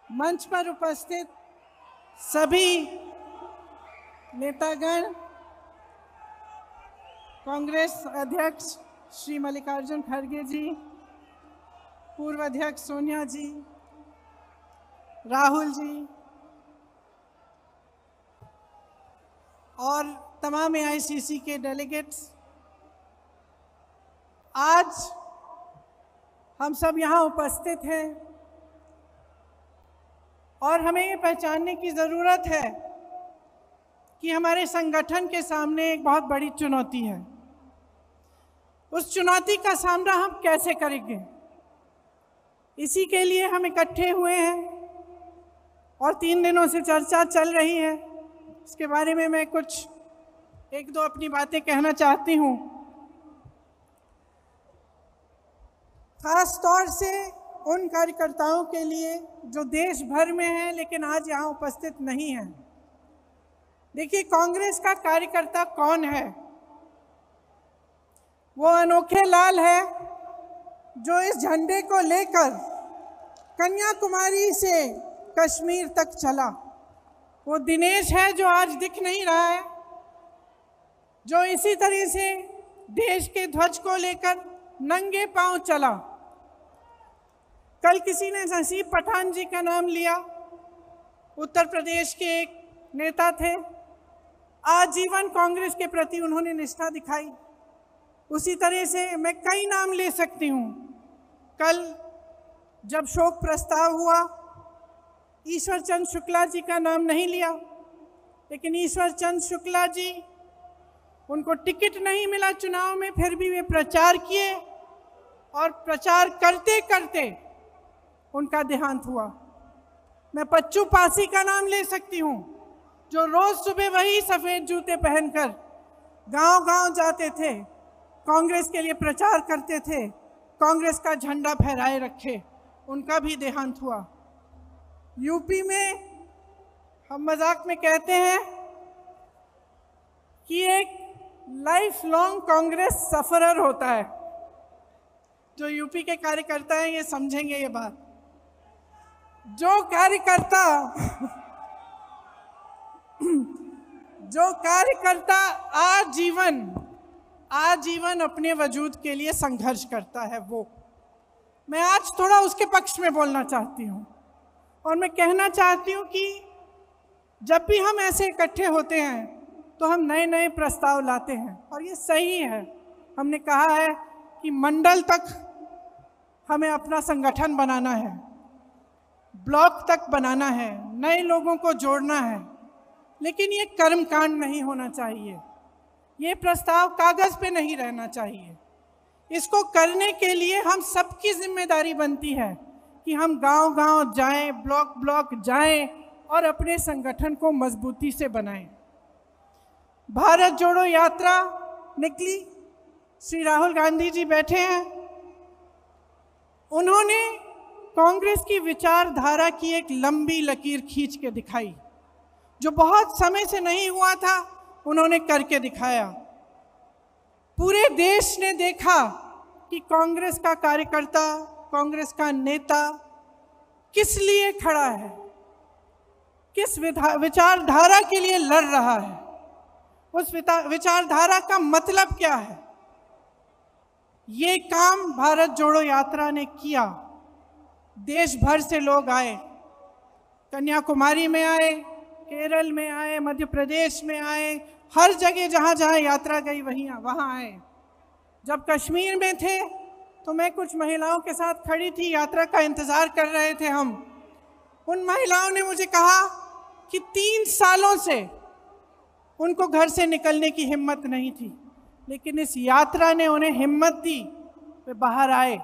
मंच पर उपस्थित सभी नेतागण, कांग्रेस अध्यक्ष श्री मल्लिकार्जुन खड़गे जी, पूर्व अध्यक्ष सोनिया जी, राहुल जी और तमाम एआईसीसी के डेलीगेट्स, आज हम सब यहाँ उपस्थित हैं और हमें ये पहचानने की ज़रूरत है कि हमारे संगठन के सामने एक बहुत बड़ी चुनौती है। उस चुनौती का सामना हम कैसे करेंगे, इसी के लिए हम इकट्ठे हुए हैं और 3 दिनों से चर्चा चल रही है। इसके बारे में मैं कुछ एक दो अपनी बातें कहना चाहती हूँ। खास तौर से उन कार्यकर्ताओं के लिए जो देश भर में हैं लेकिन आज यहाँ उपस्थित नहीं हैं। देखिए, कांग्रेस का कार्यकर्ता कौन है? वो अनोखे लाल है जो इस झंडे को लेकर कन्याकुमारी से कश्मीर तक चला। वो दिनेश है जो आज दिख नहीं रहा है, जो इसी तरह से देश के ध्वज को लेकर नंगे पांव चला। कल किसी ने नसीब पठान जी का नाम लिया, उत्तर प्रदेश के एक नेता थे। आजीवन कांग्रेस के प्रति उन्होंने निष्ठा दिखाई। उसी तरह से मैं कई नाम ले सकती हूँ। कल जब शोक प्रस्ताव हुआ, ईश्वर चंद शुक्ला जी का नाम नहीं लिया, लेकिन ईश्वर चंद शुक्ला जी, उनको टिकट नहीं मिला चुनाव में, फिर भी वे प्रचार किए और प्रचार करते करते उनका देहांत हुआ। मैं पच्चू पासी का नाम ले सकती हूँ, जो रोज सुबह वही सफ़ेद जूते पहनकर गांव-गांव जाते थे, कांग्रेस के लिए प्रचार करते थे, कांग्रेस का झंडा फहराए रखे। उनका भी देहांत हुआ। यूपी में हम मजाक में कहते हैं कि एक लाइफ लॉन्ग कांग्रेस सफरर होता है। जो यूपी के कार्यकर्ता हैं ये समझेंगे ये बात। जो कार्यकर्ता आजीवन अपने वजूद के लिए संघर्ष करता है, वो मैं आज थोड़ा उसके पक्ष में बोलना चाहती हूँ। और मैं कहना चाहती हूँ कि जब भी हम ऐसे इकट्ठे होते हैं तो हम नए नए प्रस्ताव लाते हैं और ये सही है। हमने कहा है कि मंडल तक हमें अपना संगठन बनाना है, ब्लॉक तक बनाना है, नए लोगों को जोड़ना है, लेकिन ये कर्मकांड नहीं होना चाहिए। ये प्रस्ताव कागज़ पे नहीं रहना चाहिए। इसको करने के लिए हम सबकी जिम्मेदारी बनती है कि हम गांव-गांव जाएं, ब्लॉक ब्लॉक जाएं और अपने संगठन को मजबूती से बनाएं। भारत जोड़ो यात्रा निकली, श्री राहुल गांधी जी बैठे हैं। उन्होंने कांग्रेस की विचारधारा की एक लंबी लकीर खींच के दिखाई, जो बहुत समय से नहीं हुआ था, उन्होंने करके दिखाया। पूरे देश ने देखा कि कांग्रेस का कार्यकर्ता, कांग्रेस का नेता किस लिए खड़ा है, किस विचारधारा के लिए लड़ रहा है, उस विचारधारा का मतलब क्या है। ये काम भारत जोड़ो यात्रा ने किया। देश भर से लोग आए, कन्याकुमारी में आए, केरल में आए, मध्य प्रदेश में आए, हर जगह जहाँ जहाँ यात्रा गई वहाँ आए। जब कश्मीर में थे तो मैं कुछ महिलाओं के साथ खड़ी थी, यात्रा का इंतज़ार कर रहे थे हम। उन महिलाओं ने मुझे कहा कि 3 सालों से उनको घर से निकलने की हिम्मत नहीं थी, लेकिन इस यात्रा ने उन्हें हिम्मत दी, वे बाहर आए।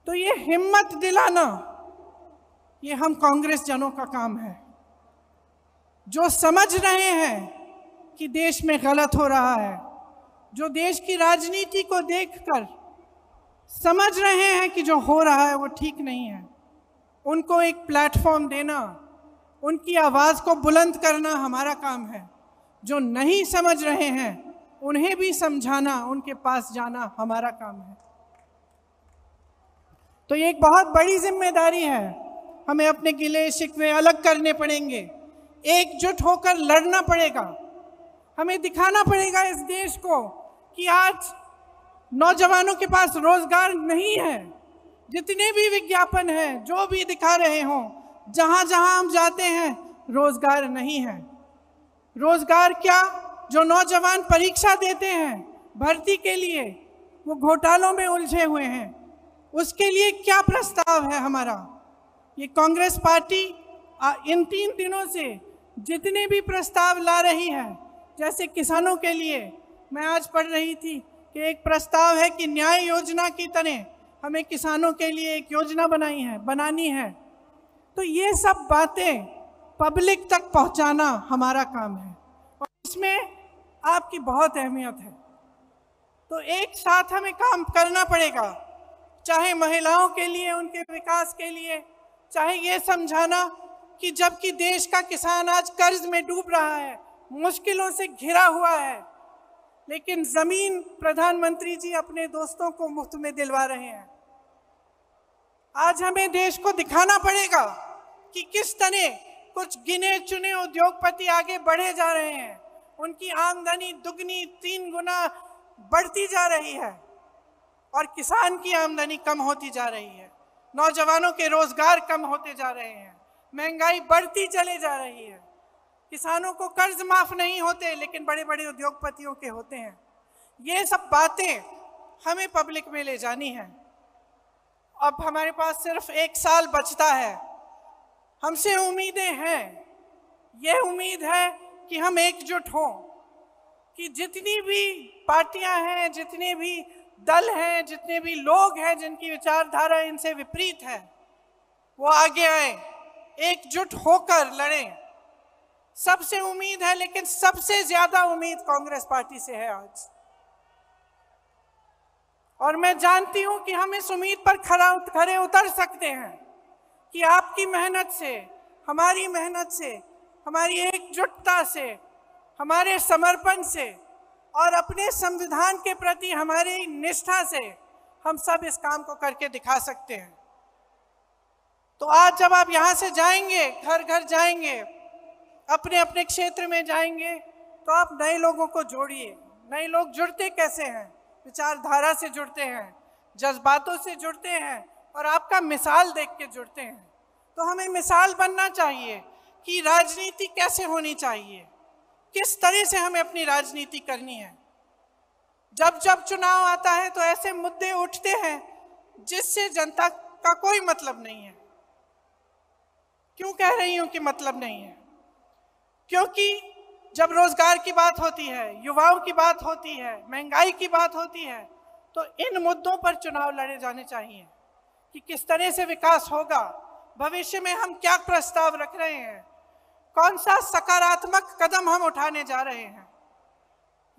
तो ये हिम्मत दिलाना, ये हम कांग्रेस जनों का काम है, जो समझ रहे हैं कि देश में गलत हो रहा है, जो देश की राजनीति को देखकर समझ रहे हैं कि जो हो रहा है वो ठीक नहीं है। उनको एक प्लेटफॉर्म देना, उनकी आवाज़ को बुलंद करना हमारा काम है। जो नहीं समझ रहे हैं उन्हें भी समझाना, उनके पास जाना हमारा काम है। तो ये एक बहुत बड़ी जिम्मेदारी है। हमें अपने गिले शिकवे अलग करने पड़ेंगे, एकजुट होकर लड़ना पड़ेगा। हमें दिखाना पड़ेगा इस देश को कि आज नौजवानों के पास रोजगार नहीं है। जितने भी विज्ञापन हैं, जो भी दिखा रहे हों, जहां जहां हम जाते हैं रोजगार नहीं है। रोजगार क्या, जो नौजवान परीक्षा देते हैं भर्ती के लिए, वो घोटालों में उलझे हुए हैं, उसके लिए क्या प्रस्ताव है हमारा? ये कांग्रेस पार्टी इन 3 दिनों से जितने भी प्रस्ताव ला रही है, जैसे किसानों के लिए मैं आज पढ़ रही थी कि एक प्रस्ताव है कि न्याय योजना की तरह हमें किसानों के लिए एक योजना बनानी है। तो ये सब बातें पब्लिक तक पहुंचाना हमारा काम है और इसमें आपकी बहुत अहमियत है। तो एक साथ हमें काम करना पड़ेगा, चाहे महिलाओं के लिए, उनके विकास के लिए, चाहे ये समझाना कि जबकि देश का किसान आज कर्ज में डूब रहा है, मुश्किलों से घिरा हुआ है, लेकिन जमीन प्रधानमंत्री जी अपने दोस्तों को मुफ्त में दिलवा रहे हैं। आज हमें देश को दिखाना पड़ेगा कि किस तरह कुछ गिने चुने उद्योगपति आगे बढ़े जा रहे हैं, उनकी आमदनी दुगनी 3 गुना बढ़ती जा रही है और किसान की आमदनी कम होती जा रही है, नौजवानों के रोजगार कम होते जा रहे हैं, महंगाई बढ़ती चले जा रही है, किसानों को कर्ज माफ नहीं होते लेकिन बड़े बड़े उद्योगपतियों के होते हैं। ये सब बातें हमें पब्लिक में ले जानी है। अब हमारे पास सिर्फ 1 साल बचता है, हमसे उम्मीदें हैं। ये उम्मीद है कि हम एकजुट हों, कि जितनी भी पार्टियां हैं, जितने भी दल हैं, जितने भी लोग हैं जिनकी विचारधारा इनसे विपरीत है, वो आगे आए, एकजुट होकर लड़ें। सबसे उम्मीद है, लेकिन सबसे ज्यादा उम्मीद कांग्रेस पार्टी से है आज। और मैं जानती हूं कि हम इस उम्मीद पर खरे उतर सकते हैं कि आपकी मेहनत से, हमारी मेहनत से, हमारी एकजुटता से, हमारे समर्पण से और अपने संविधान के प्रति हमारी निष्ठा से हम सब इस काम को करके दिखा सकते हैं। तो आज जब आप यहाँ से जाएंगे, घर घर जाएंगे, अपने अपने क्षेत्र में जाएंगे, तो आप नए लोगों को जोड़िए। नए लोग जुड़ते कैसे हैं? विचारधारा से जुड़ते हैं, जज्बातों से जुड़ते हैं और आपका मिसाल देख के जुड़ते हैं। तो हमें मिसाल बनना चाहिए कि राजनीति कैसे होनी चाहिए, किस तरह से हमें अपनी राजनीति करनी है। जब जब चुनाव आता है तो ऐसे मुद्दे उठते हैं जिससे जनता का कोई मतलब नहीं है। क्यों कह रही हूं कि मतलब नहीं है? क्योंकि जब रोजगार की बात होती है, युवाओं की बात होती है, महंगाई की बात होती है, तो इन मुद्दों पर चुनाव लड़े जाने चाहिए कि किस तरह से विकास होगा, भविष्य में हम क्या प्रस्ताव रख रहे हैं, कौन सा सकारात्मक कदम हम उठाने जा रहे हैं।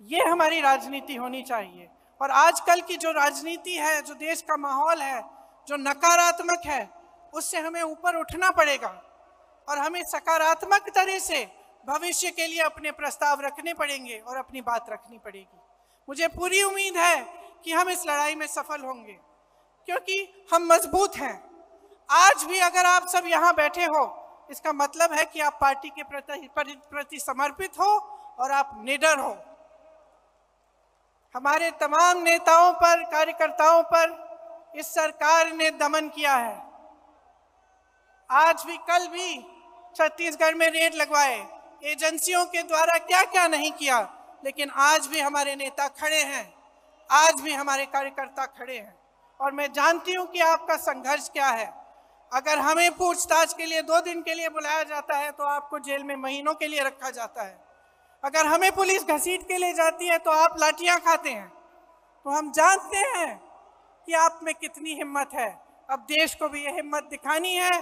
ये हमारी राजनीति होनी चाहिए। और आजकल की जो राजनीति है, जो देश का माहौल है, जो नकारात्मक है, उससे हमें ऊपर उठना पड़ेगा और हमें सकारात्मक तरह से भविष्य के लिए अपने प्रस्ताव रखने पड़ेंगे और अपनी बात रखनी पड़ेगी। मुझे पूरी उम्मीद है कि हम इस लड़ाई में सफल होंगे, क्योंकि हम मजबूत हैं। आज भी अगर आप सब यहाँ बैठे हो, इसका मतलब है कि आप पार्टी के प्रति समर्पित हो और आप निडर हो। हमारे तमाम नेताओं पर, कार्यकर्ताओं पर इस सरकार ने दमन किया है। आज भी, कल भी छत्तीसगढ़ में रेड लगवाए, एजेंसियों के द्वारा क्या क्या नहीं किया, लेकिन आज भी हमारे नेता खड़े हैं, आज भी हमारे कार्यकर्ता खड़े हैं। और मैं जानती हूं कि आपका संघर्ष क्या है। अगर हमें पूछताछ के लिए 2 दिन के लिए बुलाया जाता है तो आपको जेल में महीनों के लिए रखा जाता है। अगर हमें पुलिस घसीट के ले जाती है तो आप लाठियां खाते हैं। तो हम जानते हैं कि आप में कितनी हिम्मत है। अब देश को भी ये हिम्मत दिखानी है,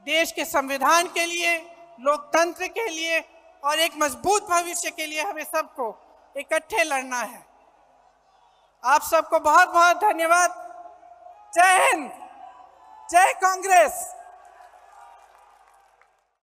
देश के संविधान के लिए, लोकतंत्र के लिए और एक मजबूत भविष्य के लिए हमें सबको इकट्ठे लड़ना है। आप सबको बहुत बहुत धन्यवाद। जय हिंद, जय कांग्रेस।